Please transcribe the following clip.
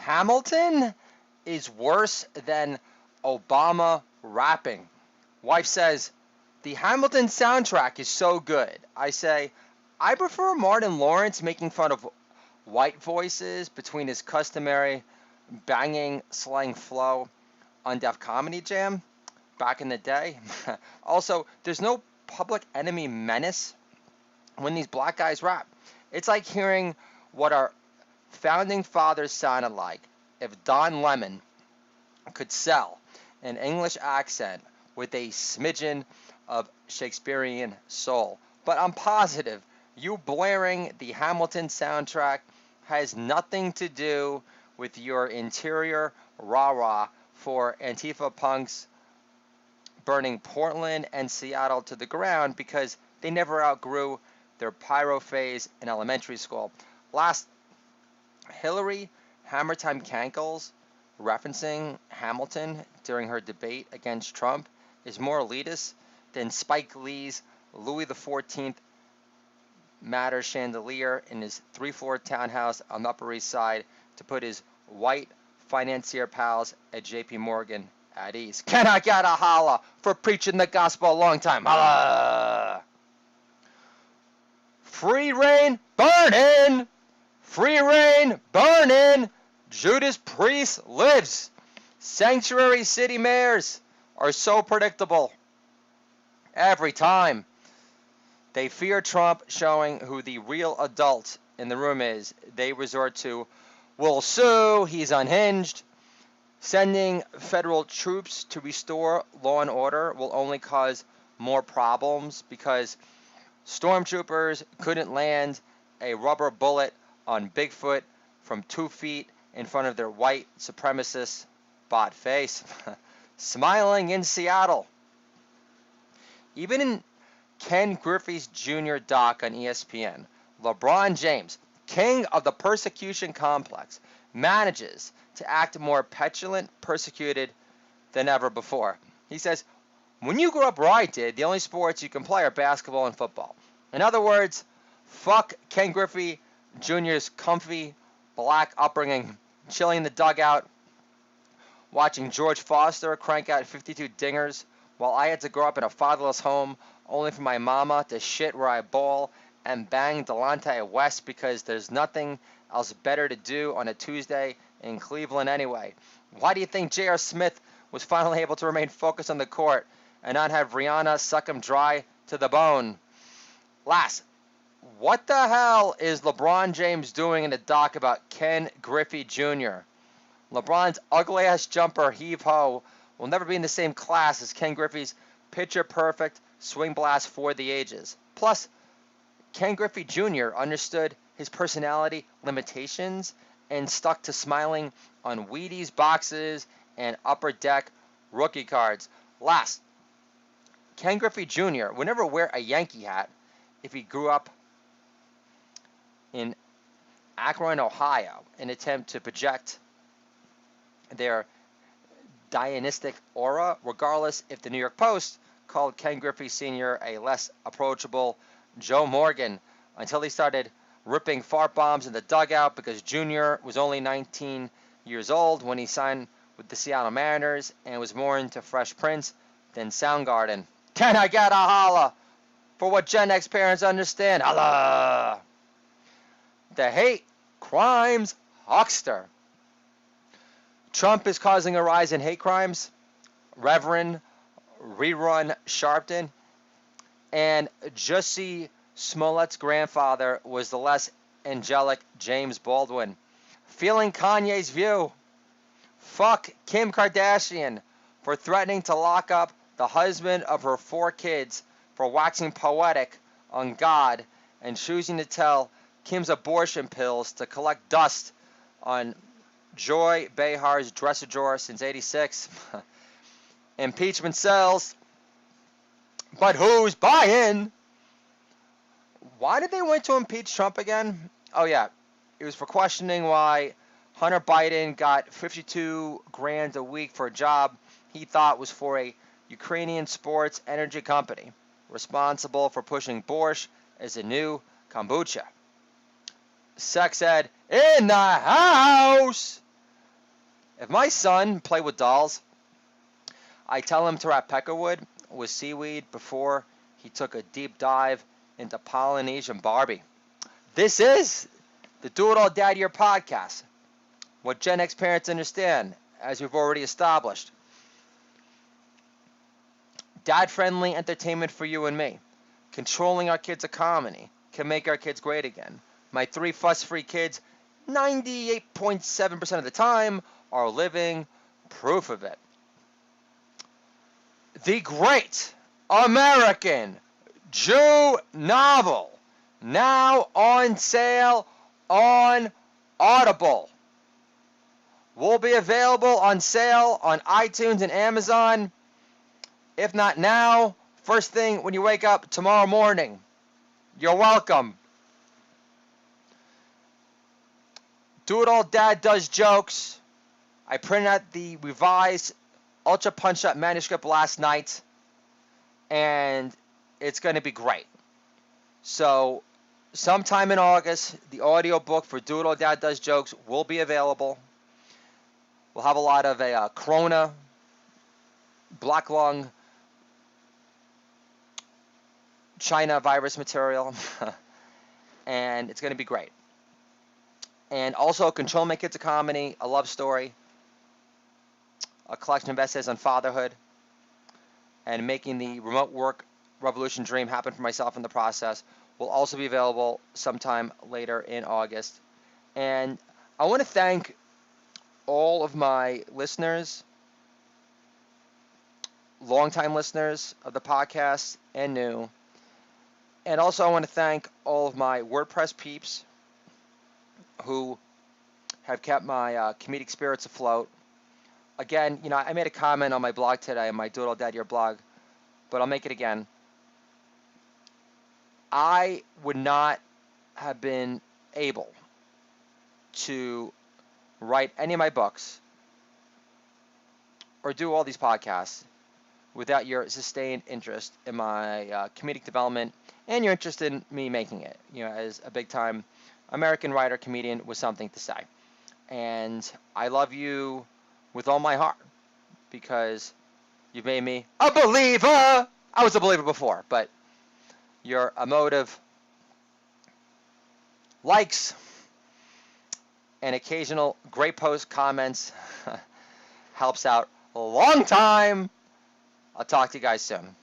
Hamilton is worse than Obama rapping. Wife says, the Hamilton soundtrack is so good. I say, I prefer Martin Lawrence making fun of white voices between his customary banging slang flow on Def Comedy Jam back in the day. Also, there's no Public Enemy menace when these black guys rap. It's like hearing what our founding fathers sounded like if Don Lemon could sell an English accent with a smidgen of Shakespearean soul. But I'm positive you blaring the Hamilton soundtrack has nothing to do with your interior rah-rah for Antifa punks burning Portland and Seattle to the ground because they never outgrew their pyro phase in elementary school. Last, Hillary Hammertime Cankles referencing Hamilton during her debate against Trump is more elitist than Spike Lee's Louis XIV Matter chandelier in his 3-floor townhouse on the Upper East Side to put his white financier pals at JP Morgan at ease. Can I get a holla for preaching the gospel a long time? Holla! Free reign burning! Free reign burning! Judas Priest lives! Sanctuary city mayors are so predictable. Every time they fear Trump showing who the real adult in the room is, they resort to, we'll sue, he's unhinged. Sending federal troops to restore law and order will only cause more problems because stormtroopers couldn't land a rubber bullet on Bigfoot from 2 feet in front of their white supremacist bot face. Smiling in Seattle. Even in Ken Griffey's Jr. doc on ESPN, LeBron James, king of the persecution complex, manages to act more petulant, persecuted than ever before. He says, when you grew up where I did, the only sports you can play are basketball and football. In other words, fuck Ken Griffey Jr.'s comfy black upbringing, chilling in the dugout, watching George Foster crank out 52 dingers, while I had to grow up in a fatherless home only for my mama to shit where I ball and bang Delonte West because there's nothing else better to do on a Tuesday in Cleveland anyway. Why do you think J.R. Smith was finally able to remain focused on the court and not have Rihanna suck him dry to the bone? Last, what the hell is LeBron James doing in a doc about Ken Griffey Jr.? LeBron's ugly-ass jumper heave-ho will never be in the same class as Ken Griffey's picture-perfect swing blast for the ages. Plus, Ken Griffey Jr. understood his personality limitations and stuck to smiling on Wheaties boxes and Upper Deck rookie cards. Last, Ken Griffey Jr. would never wear a Yankee hat if he grew up in Akron, Ohio, in an attempt to project their Dionysic aura, regardless if the New York Post called Ken Griffey Sr. a less approachable Joe Morgan until he started ripping fart bombs in the dugout because Jr. was only 19 years old when he signed with the Seattle Mariners and was more into Fresh Prince than Soundgarden. Can I get a holla for what Gen X parents understand? Holla! The hate crimes huckster. Trump is causing a rise in hate crimes. Reverend Rerun Sharpton and Jussie Smollett's grandfather was the less angelic James Baldwin. Feeling Kanye's view. Fuck Kim Kardashian for threatening to lock up the husband of her 4 kids for waxing poetic on God and choosing to tell Kim's abortion pills to collect dust on Joy Behar's dresser drawer since '86. Impeachment sells. But who's buying? Why did they want to impeach Trump again? Oh yeah, it was for questioning why Hunter Biden got 52 grand a week for a job he thought was for a Ukrainian sports energy company responsible for pushing borscht as a new kombucha. Sex ed in the house. If my son play with dolls, I tell him to wrap peckerwood with seaweed before he took a deep dive into Polynesian Barbie. This is the Do It All Dad Year podcast. What Gen X parents understand, as we've already established. Dad-friendly entertainment for you and me. Controlling our kids' economy can make our kids great again. My 3 fuss-free kids, 98.7% of the time, are living proof of it. The Great American Jew Novel, now on sale on Audible. Will be available on sale on iTunes and Amazon. If not now, first thing when you wake up tomorrow morning. You're welcome. Do It All Dad Does Jokes. I printed out the revised Ultra Punch Up manuscript last night, and it's going to be great. So, sometime in August, the audio book for Do It All Dad Does Jokes will be available. We'll have a lot of corona, black lung, China virus material, and it's going to be great. And also, Control My Kids, a comedy, a love story, a collection of essays on fatherhood, and making the remote work revolution dream happen for myself in the process will also be available sometime later in August. And I want to thank all of my listeners, longtime listeners of the podcast and new. And also I want to thank all of my WordPress peeps who have kept my comedic spirits afloat. Again, I made a comment on my blog today, on my Do It All Dad Year blog, but I'll make it again. I would not have been able to write any of my books or do all these podcasts without your sustained interest in my comedic development and your interest in me making it, as a big-time American writer, comedian with something to say. And I love you with all my heart because you've made me a believer. I was a believer before, but your emotive likes and occasional great post comments helps out a long time. I'll talk to you guys soon.